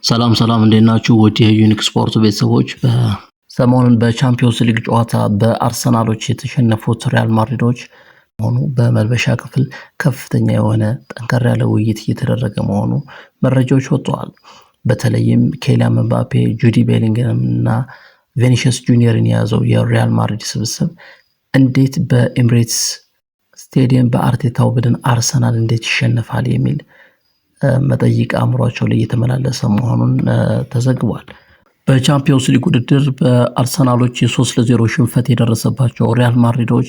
ሰላም እንዴት ናችሁ? ወደ ዩኒክ ስፖርት ቤተሰቦች በሰሞኑን በቻምፒዮንስ ሊግ ጨዋታ በአርሰናሎች የተሸነፉት ሪያል ማድሪዶች መሆኑ በመልበሻ ክፍል ከፍተኛ የሆነ ጠንከር ያለ ውይይት እየተደረገ መሆኑ መረጃዎች ወጥተዋል። በተለይም ኬሊያን ምባፔ፣ ጁዲ ቤሊንግሃም እና ቪኒሲየስ ጁኒየርን የያዘው የሪያል ማድሪድ ስብስብ እንዴት በኤምሬትስ ስቴዲየም በአርቴታው ቡድን አርሰናል እንዴት ይሸነፋል የሚል መጠይቅ አእምሯቸው ላይ እየተመላለሰ መሆኑን ተዘግቧል። በቻምፒዮንስ ሊግ ውድድር በአርሰናሎች የ3-0 ሽንፈት የደረሰባቸው ሪያል ማድሪዶች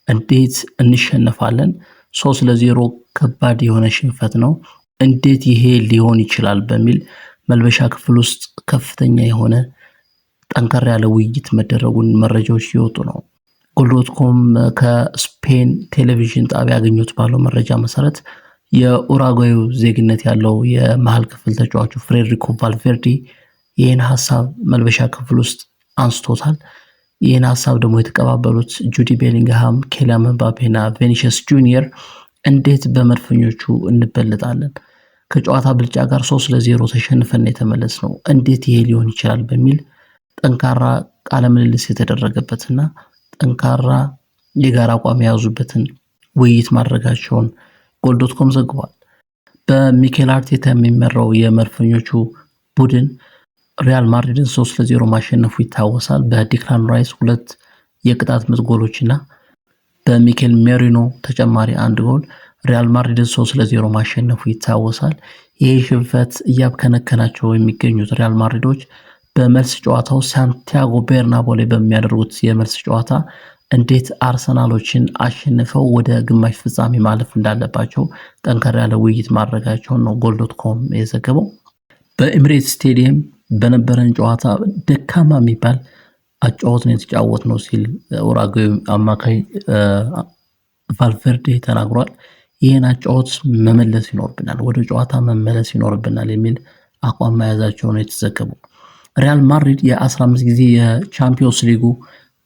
እንዴት እንሸነፋለን? 3-0 ከባድ የሆነ ሽንፈት ነው፣ እንዴት ይሄ ሊሆን ይችላል? በሚል መልበሻ ክፍል ውስጥ ከፍተኛ የሆነ ጠንከር ያለ ውይይት መደረጉን መረጃዎች እየወጡ ነው። ጎል.ኮም ከስፔን ቴሌቪዥን ጣቢያ ያገኙት ባለው መረጃ መሰረት የኡራጓዩ ዜግነት ያለው የመሃል ክፍል ተጫዋቹ ፍሬድሪኮ ቫልቬርዲ ይህን ሐሳብ መልበሻ ክፍል ውስጥ አንስቶታል። ይህን ሐሳብ ደግሞ የተቀባበሉት ጁዲ ቤሊንግሃም፣ ኬሊያን ምባፔ እና ቪኒሲየስ ጁኒየር እንዴት በመድፈኞቹ እንበልጣለን? ከጨዋታ ብልጫ ጋር 3-0 ተሸንፈን የተመለስ ነው፣ እንዴት ይሄ ሊሆን ይችላል? በሚል ጠንካራ ቃለ ምልልስ የተደረገበትና ጠንካራ የጋራ አቋም የያዙበትን ውይይት ማድረጋቸውን ጎል.ኮም ዘግቧል። በሚኬል አርቴታ የሚመራው የመድፈኞቹ ቡድን ሪያል ማድሪድን 3-0 ማሸነፉ ይታወሳል። በዲክላን ራይስ 2 የቅጣት ምት ጎሎችና በሚኬል ሜሪኖ ተጨማሪ 1 ጎል ሪያል ማድሪድን 3-0 ማሸነፉ ይታወሳል። ይህ ሽንፈት እያብከነከናቸው የሚገኙት ሪያል ማድሪዶች በመልስ ጨዋታው ሳንቲያጎ ቤርናቦ ላይ በሚያደርጉት የመልስ ጨዋታ እንዴት አርሰናሎችን አሸንፈው ወደ ግማሽ ፍጻሜ ማለፍ እንዳለባቸው ጠንከር ያለ ውይይት ማድረጋቸውን ነው ጎል.ኮም የዘገበው። በኤምሬትስ ስቴዲየም በነበረን ጨዋታ ደካማ የሚባል አጫወት ነው የተጫወት ነው ሲል ኡራጓዊ አማካይ ቫልቬርዴ ተናግሯል። ይህን አጫወት መመለስ ይኖርብናል፣ ወደ ጨዋታ መመለስ ይኖርብናል የሚል አቋም መያዛቸው ነው የተዘገበው። ሪያል ማድሪድ የ15 ጊዜ የቻምፒዮንስ ሊጉ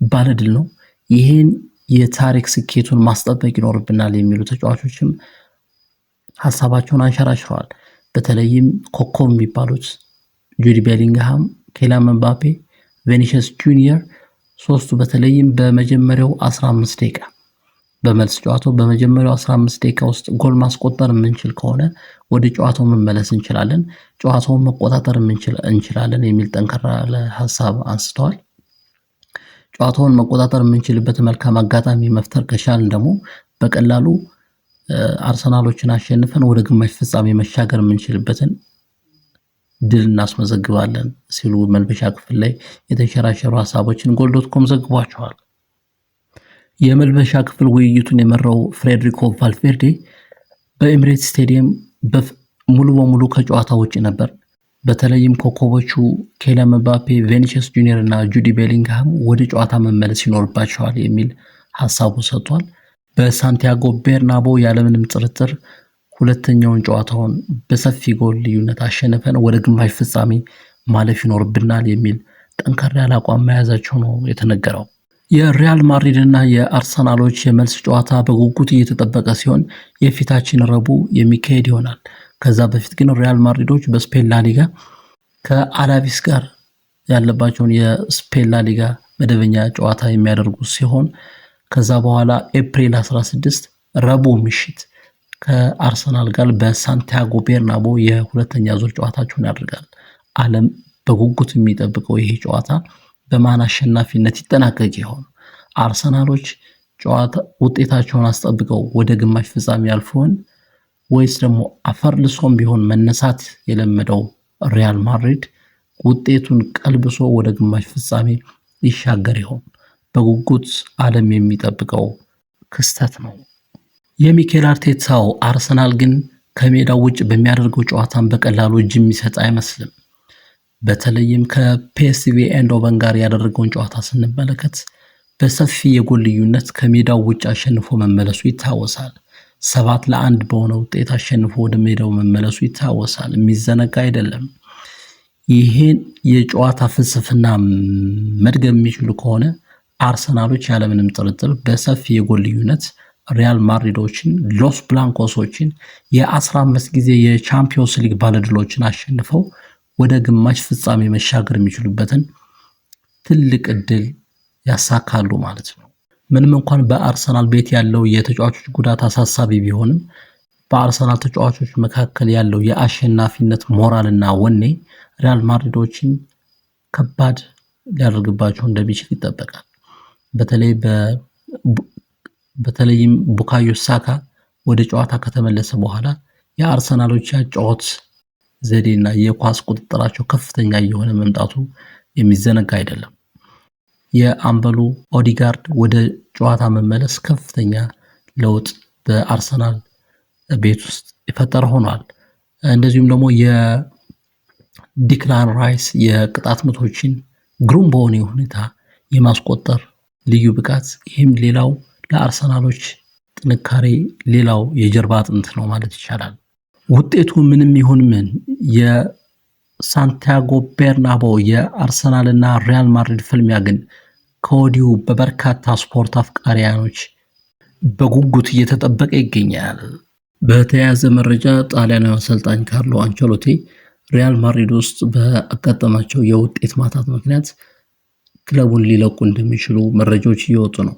ባለድል ነው። ይህን የታሪክ ስኬቱን ማስጠበቅ ይኖርብናል የሚሉ ተጫዋቾችም ሐሳባቸውን አንሸራሽረዋል። በተለይም ኮከብ የሚባሉት ጁዲ ቤሊንግሃም፣ ኬሊያን ምባፔ፣ ቪኒሲየስ ጁኒየር ሶስቱ በተለይም በመጀመሪያው 15 ደቂቃ በመልስ ጨዋታው በመጀመሪያው 15 ደቂቃ ውስጥ ጎል ማስቆጠር የምንችል ከሆነ ወደ ጨዋታው መመለስ እንችላለን፣ ጨዋታውን መቆጣጠር እንችላለን የሚል ጠንካራ ያለ ሐሳብ አንስተዋል። ጨዋታውን መቆጣጠር የምንችልበት መልካም አጋጣሚ መፍጠር ከቻልን ደግሞ በቀላሉ አርሰናሎችን አሸንፈን ወደ ግማሽ ፍጻሜ መሻገር የምንችልበትን ድል እናስመዘግባለን ሲሉ መልበሻ ክፍል ላይ የተሸራሸሩ ሐሳቦችን ጎል.ኮም ዘግቧቸዋል። የመልበሻ ክፍል ውይይቱን የመራው ፍሬድሪኮ ቫልቬርዴ በኤምሬትስ ስቴዲየም ሙሉ በሙሉ ከጨዋታ ውጪ ነበር። በተለይም ኮከቦቹ ኬሊያን ምባፔ፣ ቪኒሲየስ ጁኒየር እና ጁዲ ቤሊንግሃም ወደ ጨዋታ መመለስ ይኖርባቸዋል የሚል ሐሳቡ ሰጥቷል። በሳንቲያጎ ቤርናቦ ያለምንም ጥርጥር ሁለተኛውን ጨዋታውን በሰፊ ጎል ልዩነት አሸንፈን ወደ ግማሽ ፍጻሜ ማለፍ ይኖርብናል የሚል ጠንካራ ያለ አቋም መያዛቸው ነው የተነገረው። የሪያል ማድሪድ እና የአርሰናሎች የመልስ ጨዋታ በጉጉት እየተጠበቀ ሲሆን የፊታችን ረቡዕ የሚካሄድ ይሆናል። ከዛ በፊት ግን ሪያል ማድሪዶች በስፔን ላሊጋ ከአላቪስ ጋር ያለባቸውን የስፔን ላሊጋ መደበኛ ጨዋታ የሚያደርጉ ሲሆን ከዛ በኋላ ኤፕሪል 16 ረቡዕ ምሽት ከአርሰናል ጋር በሳንቲያጎ ቤርናቦ የሁለተኛ ዙር ጨዋታቸውን ያደርጋል። ዓለም በጉጉት የሚጠብቀው ይሄ ጨዋታ በማን አሸናፊነት ይጠናቀቅ ይሆን? አርሰናሎች ጨዋታ ውጤታቸውን አስጠብቀው ወደ ግማሽ ፍጻሜ ያልፉን ወይስ ደግሞ አፈር ልሶም ቢሆን መነሳት የለመደው ሪያል ማድሪድ ውጤቱን ቀልብሶ ወደ ግማሽ ፍጻሜ ይሻገር ይሆን? በጉጉት ዓለም የሚጠብቀው ክስተት ነው። የሚኬል አርቴታው አርሰናል ግን ከሜዳው ውጭ በሚያደርገው ጨዋታን በቀላሉ እጅ የሚሰጥ አይመስልም። በተለይም ከፒኤስቪ ኤንዶቨን ጋር ያደረገውን ጨዋታ ስንመለከት በሰፊ የጎል ልዩነት ከሜዳው ውጭ አሸንፎ መመለሱ ይታወሳል። 7-1 በሆነ ውጤት አሸንፎ ወደ ሜዳው መመለሱ ይታወሳል። የሚዘነጋ አይደለም። ይሄን የጨዋታ ፍልስፍና መድገም የሚችሉ ከሆነ አርሰናሎች ያለምንም ጥርጥር በሰፊ የጎል ልዩነት ሪያል ማድሪዶችን ሎስ ብላንኮሶችን የ15 ጊዜ የቻምፒዮንስ ሊግ ባለድሎችን አሸንፈው ወደ ግማሽ ፍጻሜ መሻገር የሚችሉበትን ትልቅ እድል ያሳካሉ ማለት ነው። ምንም እንኳን በአርሰናል ቤት ያለው የተጫዋቾች ጉዳት አሳሳቢ ቢሆንም በአርሰናል ተጫዋቾች መካከል ያለው የአሸናፊነት ሞራልና ወኔ ሪያል ማድሪዶችን ከባድ ሊያደርግባቸው እንደሚችል ይጠበቃል። በተለይም ቡካዮ ሳካ ወደ ጨዋታ ከተመለሰ በኋላ የአርሰናሎች ያጫወት ዘዴና የኳስ ቁጥጥራቸው ከፍተኛ እየሆነ መምጣቱ የሚዘነጋ አይደለም። የአምበሉ ኦዲጋርድ ወደ ጨዋታ መመለስ ከፍተኛ ለውጥ በአርሰናል ቤት ውስጥ የፈጠረ ሆኗል። እንደዚሁም ደግሞ የዲክላን ራይስ የቅጣት ምቶችን ግሩም በሆነ ሁኔታ የማስቆጠር ልዩ ብቃት፣ ይህም ሌላው ለአርሰናሎች ጥንካሬ ሌላው የጀርባ አጥንት ነው ማለት ይቻላል። ውጤቱ ምንም ይሁን ምን የሳንቲያጎ ቤርናባው የአርሰናልና ሪያል ማድሪድ ፍልሚያ ግን ከወዲሁ በበርካታ ስፖርት አፍቃሪያኖች በጉጉት እየተጠበቀ ይገኛል። በተያያዘ መረጃ ጣሊያናዊ አሰልጣኝ ካርሎ አንቸሎቲ ሪያል ማድሪድ ውስጥ በአጋጠማቸው የውጤት ማጣት ምክንያት ክለቡን ሊለቁ እንደሚችሉ መረጃዎች እየወጡ ነው።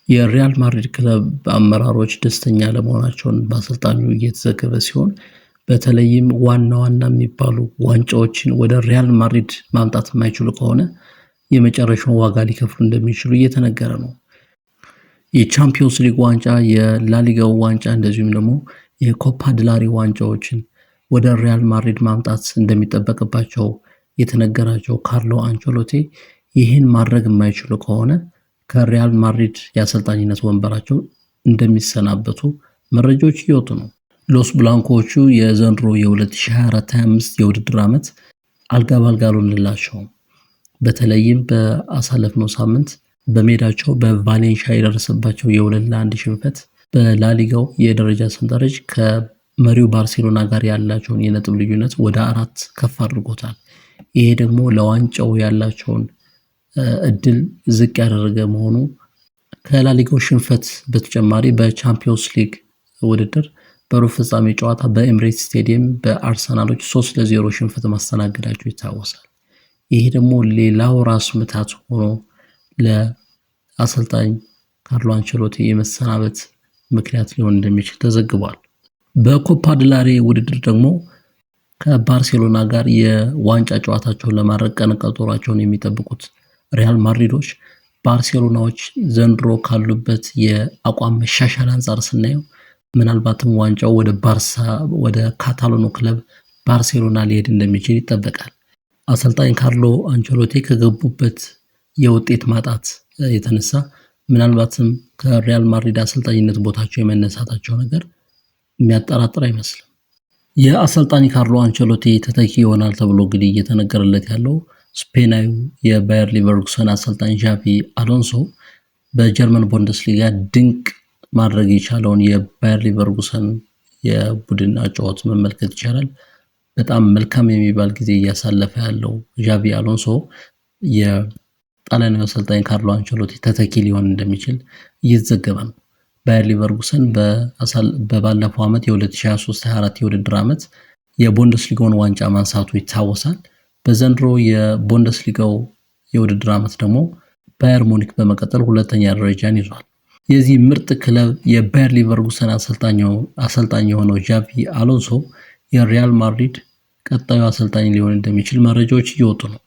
የሪያል ማድሪድ ክለብ አመራሮች ደስተኛ ለመሆናቸውን በአሰልጣኙ እየተዘገበ ሲሆን በተለይም ዋና የሚባሉ ዋንጫዎችን ወደ ሪያል ማድሪድ ማምጣት የማይችሉ ከሆነ የመጨረሻውን ዋጋ ሊከፍሉ እንደሚችሉ እየተነገረ ነው። የቻምፒዮንስ ሊግ ዋንጫ፣ የላሊጋው ዋንጫ እንደዚሁም ደግሞ የኮፓ ድላሪ ዋንጫዎችን ወደ ሪያል ማድሪድ ማምጣት እንደሚጠበቅባቸው የተነገራቸው ካርሎ አንቸሎቲ ይህን ማድረግ የማይችሉ ከሆነ ከሪያል ማድሪድ የአሰልጣኝነት ወንበራቸው እንደሚሰናበቱ መረጃዎች እየወጡ ነው። ሎስ ብላንኮቹ የዘንድሮ የ2024-25 የውድድር ዓመት አልጋ ባልጋ አልሆነላቸውም። በተለይም በአሳለፍነው ሳምንት በሜዳቸው በቫሌንሺያ የደረሰባቸው የ2-1 ሽንፈት በላሊጋው የደረጃ ሰንጠረዥ ከመሪው ባርሴሎና ጋር ያላቸውን የነጥብ ልዩነት ወደ 4 ከፍ አድርጎታል። ይሄ ደግሞ ለዋንጫው ያላቸውን እድል ዝቅ ያደረገ መሆኑ ከላሊጋው ሽንፈት በተጨማሪ በቻምፒዮንስ ሊግ ውድድር በሩብ ፍጻሜ ጨዋታ በኤምሬትስ ስቴዲየም በአርሰናሎች 3-0 ሽንፈት ማስተናገዳቸው ይታወሳል። ይሄ ደግሞ ሌላው ራስ ምታት ሆኖ ለአሰልጣኝ ካርሎ አንቸሎቲ የመሰናበት ምክንያት ሊሆን እንደሚችል ተዘግቧል። በኮፓ ድላሬ ውድድር ደግሞ ከባርሴሎና ጋር የዋንጫ ጨዋታቸውን ለማድረግ ቀነ ቀጠሯቸውን የሚጠብቁት ሪያል ማድሪዶች ባርሴሎናዎች ዘንድሮ ካሉበት የአቋም መሻሻል አንጻር ስናየው ምናልባትም ዋንጫው ወደ ካታሎኑ ክለብ ባርሴሎና ሊሄድ እንደሚችል ይጠበቃል። አሰልጣኝ ካርሎ አንቸሎቲ ከገቡበት የውጤት ማጣት የተነሳ ምናልባትም ከሪያል ማድሪድ አሰልጣኝነት ቦታቸው የመነሳታቸው ነገር የሚያጠራጥር አይመስልም። የአሰልጣኝ ካርሎ አንቸሎቲ ተተኪ ይሆናል ተብሎ እንግዲህ እየተነገረለት ያለው ስፔናዊ የባየር ሊቨርኩሰን አሰልጣኝ ዣቪ አሎንሶ በጀርመን ቡንደስሊጋ ድንቅ ማድረግ የቻለውን የባየር ሊቨርኩሰን የቡድን አጨዋወት መመልከት ይቻላል። በጣም መልካም የሚባል ጊዜ እያሳለፈ ያለው ዣቪ አሎንሶ የጣሊያናዊ አሰልጣኝ ካርሎ አንቸሎቲ ተተኪ ሊሆን እንደሚችል እየተዘገበ ነው። ባየር ሊቨርኩሰን በባለፈው ዓመት የ2023-24 የውድድር ዓመት የቡንደስሊጋውን ዋንጫ ማንሳቱ ይታወሳል። በዘንድሮ የቡንደስሊጋው የውድድር ዓመት ደግሞ ባየር ሙኒክ በመቀጠል ሁለተኛ ደረጃን ይዟል። የዚህ ምርጥ ክለብ የባየር ሊቨርኩሰን አሰልጣኝ የሆነው ዣቪ አሎንሶ የሪያል ማድሪድ ቀጣዩ አሰልጣኝ ሊሆን እንደሚችል መረጃዎች እየወጡ ነው።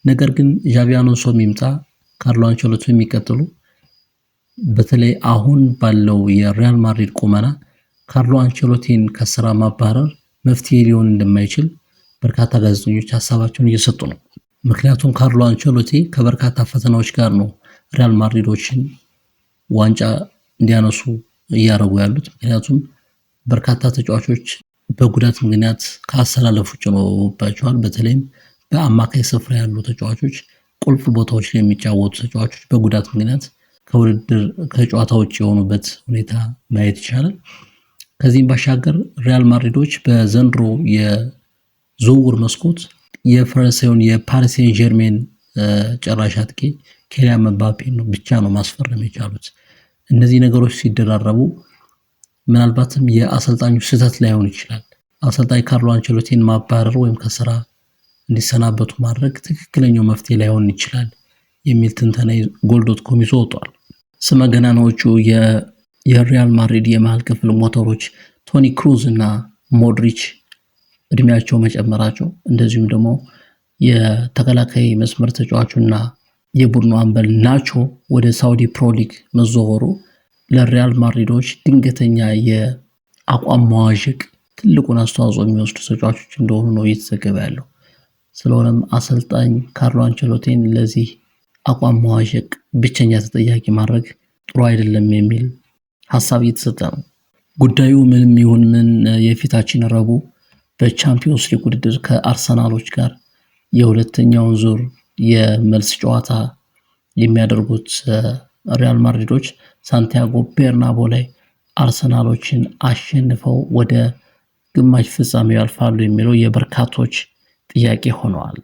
ነገር ግን ዣቪ አሎንሶ የሚምጣ ካርሎ አንቸሎቲ የሚቀጥሉ በተለይ አሁን ባለው የሪያል ማድሪድ ቁመና ካርሎ አንቸሎቲን ከስራ ማባረር መፍትሄ ሊሆን እንደማይችል በርካታ ጋዜጠኞች ሀሳባቸውን እየሰጡ ነው። ምክንያቱም ካርሎ አንቸሎቲ ከበርካታ ፈተናዎች ጋር ነው ሪያል ማድሪዶችን ዋንጫ እንዲያነሱ እያደረጉ ያሉት። ምክንያቱም በርካታ ተጫዋቾች በጉዳት ምክንያት ከአሰላለፍ ውጭ ሆነውባቸዋል። በተለይም በአማካይ ስፍራ ያሉ ተጫዋቾች፣ ቁልፍ ቦታዎች ላይ የሚጫወቱ ተጫዋቾች በጉዳት ምክንያት ከጨዋታ ውጭ የሆኑበት ሁኔታ ማየት ይቻላል። ከዚህም ባሻገር ሪያል ማድሪዶች በዘንድሮ የዝውውር መስኮት የፈረንሳዩን የፓሪስ ሴን ጀርሜን ጨራሽ አጥቂ ኬሊያን ምባፔን ብቻ ነው ማስፈረም የቻሉት። እነዚህ ነገሮች ሲደራረቡ ምናልባትም የአሰልጣኙ ስህተት ላይሆን ይችላል። አሰልጣኝ ካርሎ አንቸሎቲን ማባረር ወይም ከስራ እንዲሰናበቱ ማድረግ ትክክለኛው መፍትሄ ላይሆን ይችላል የሚል ትንተና ጎል.ኮም ይዞ ወጥቷል። ስመገናናዎቹ የሪያል ማድሪድ የመሃል ክፍል ሞተሮች ቶኒ ክሩዝ እና ሞድሪች እድሜያቸው መጨመራቸው እንደዚሁም ደግሞ የተከላካይ መስመር ተጫዋቹና የቡድኑ አምበል ናቾ ወደ ሳውዲ ፕሮ ሊግ መዘወሩ ለሪያል ማድሪዶች ድንገተኛ የአቋም መዋዠቅ ትልቁን አስተዋጽኦ የሚወስዱ ተጫዋቾች እንደሆኑ ነው እየተዘገበ ያለው። ስለሆነም አሰልጣኝ ካርሎ አንቸሎቲን ለዚህ አቋም መዋዠቅ ብቸኛ ተጠያቂ ማድረግ ጥሩ አይደለም የሚል ሐሳብ እየተሰጠ ነው። ጉዳዩ ምንም ይሁን ምን የፊታችን ረቡዕ በቻምፒዮንስ ሊግ ውድድር ከአርሰናሎች ጋር የሁለተኛውን ዙር የመልስ ጨዋታ የሚያደርጉት ሪያል ማድሪዶች ሳንቲያጎ ቤርናቦ ላይ አርሰናሎችን አሸንፈው ወደ ግማሽ ፍጻሜው ያልፋሉ የሚለው የበርካቶች ጥያቄ ሆነዋል።